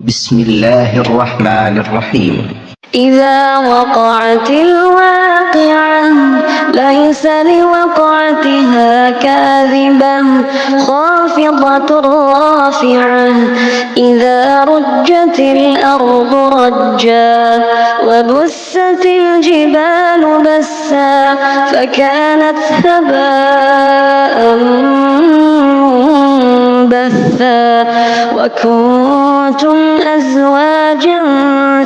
بسم الله الرحمن الرحيم. إذا وقعت الواقعة ليس لوقعتها كاذبة خافضة رافعة إذا رجت الأرض رجا وبست الجبال بسا فكانت هباء منبثا وكنتم أزواجا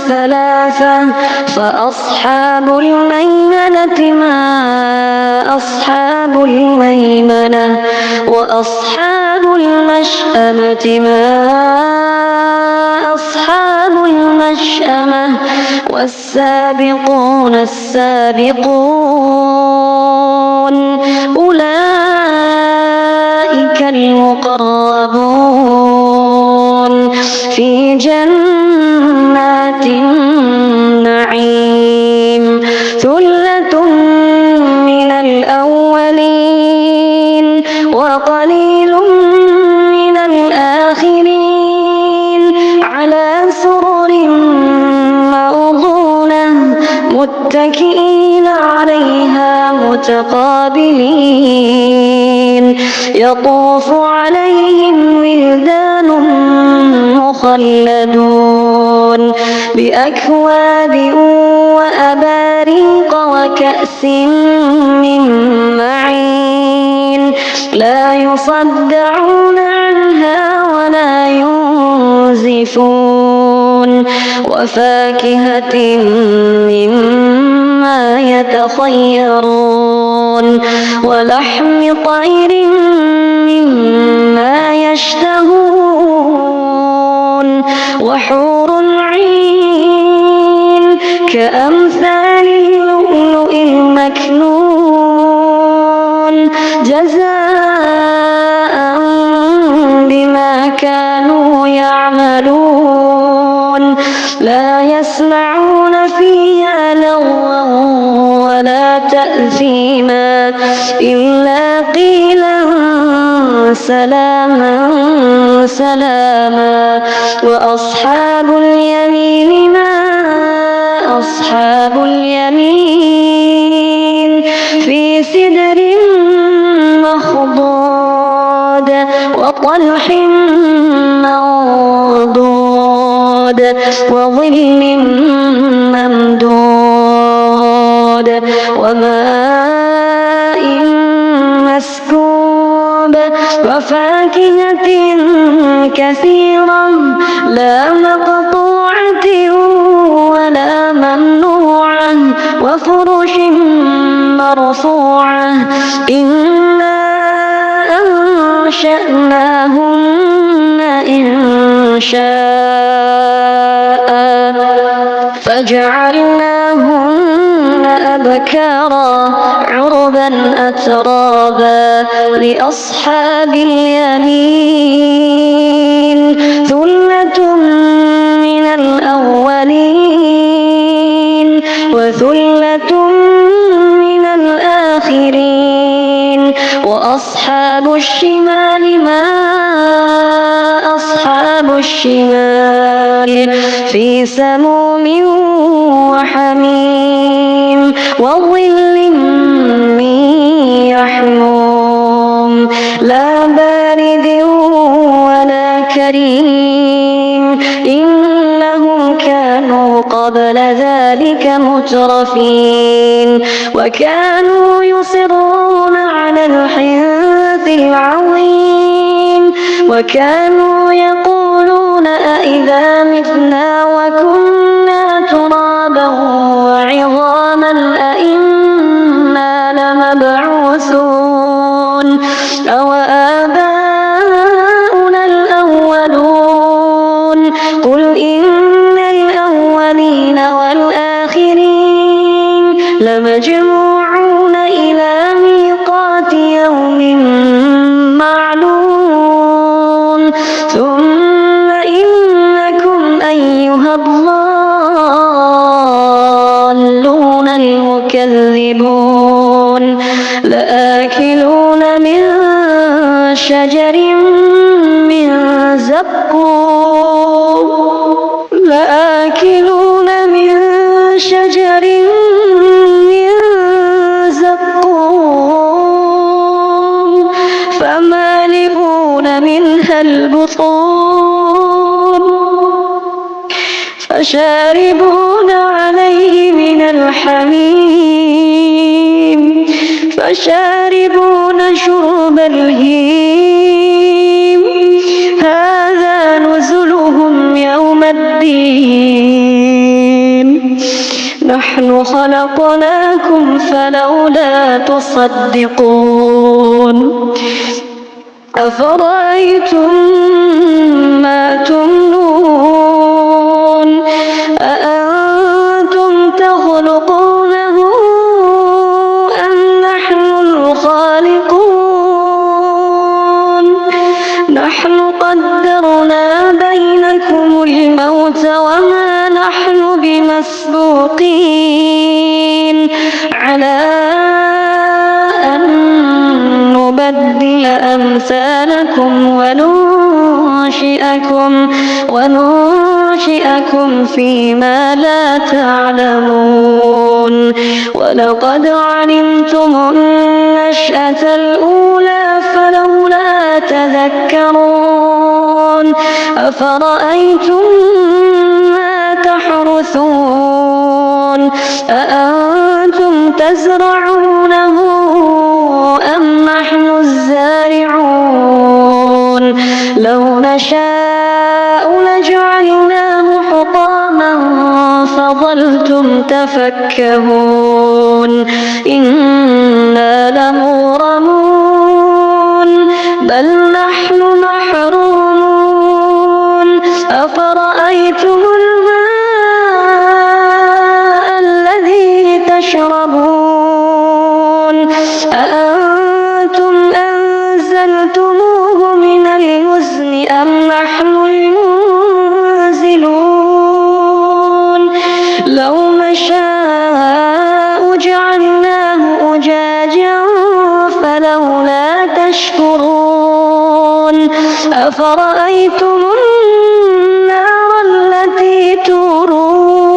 ثلاثا فأصحاب الميمنة ما أصحاب الميمنة وأصحاب المشأمة ما أصحاب المشأمة والسابقون السابقون أولئك المقربون في جنات النعيم ثلة من الأولين وقليل من الآخرين على سرر موضونة متكئين عليها متقابلين يطوف عليهم ولدان مخلدون بأكواب وأباريق وكأس من معين لا يصدعون عنها ولا ينزفون وفاكهة مما يتخيرون ولحم طير مما يشتهون وحور عين كأمثال اللؤلؤ المكنون جزاء بما كانوا يعملون لا يسمعون فيها لغوا ولا تأثيما إلا قيلا سلاما سلاما وأصحاب اليمين ما أصحاب اليمين في سدر مخضود وطلح منضود وظل ممدود وماء مسكوب وفاكهة كثيرة لا مقطوعة ولا ممنوعة وفرش مرفوعة إنا أنشأناهن إنشاء فجعلناهن أبكارا عربا أترابا لأصحاب اليمين ثلة من الأولين وثلة من الآخرين وأصحاب الشمال ما أصحاب الشمال في سموم وحميم وظل من يحموم لا بارد ولا كريم إنهم كانوا قبل ذلك مترفين وكانوا يصرون على الحنث العظيم وكانوا يقولون أإذا متنا وكنا ترابا وعظاما أإنا لمبعوثون أو آباؤنا الأولون قل إن الأولين والآخرين لمجموعون إلى ميقات يوم معلوم ثم إنكم أيها الضالون المكذبون لآكلون من شجر من زقوم فشاربون عليه من الحميم فشاربون شرب الهيم هذا نزلهم يوم الدين نحن خلقناكم فلولا تصدقون أفرأيتم ما تمنون أأنتم تخلقونه أم نحن الخالقون نحن قدرنا بينكم الموت وما نحن بمسبوقين على أن نبدل أمثالكم وننشئكم فيما لا تعلمون ولقد علمتم النشأة الأولى فلولا تذكرون أفرأيتم ما تحرثون أأنتم تزرعونه أم نحن الزارعون لو نشاء لجعلناه حطاما فظلتم تفكهون إنا لمغرمون بل نحن محرومون أفرأيتم الماء الذي تشربون أأنتم أنزلتموه من المزن أم نحن المنزلون لو نشاء جعلناه أجاجا فلولا تشكرون أفرأيتم النار التي تورون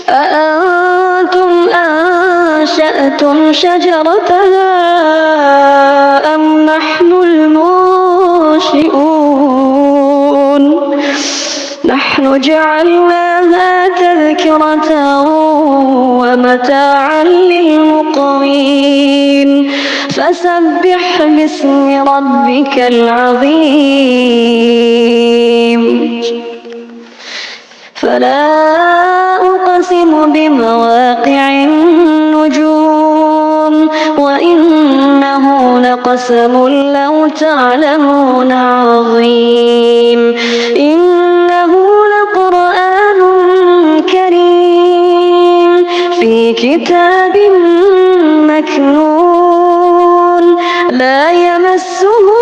أأنتم أنشأتم شجرتها أم نحن المنشئون نحن جعلناها تذكرة ومتاعا للمقوين فسبح باسم ربك العظيم فلا أقسم بمواقع النجوم وإنه لقسم لو تعلمون عظيم إنه لقرآن كريم في كتاب مكنون لا يمسه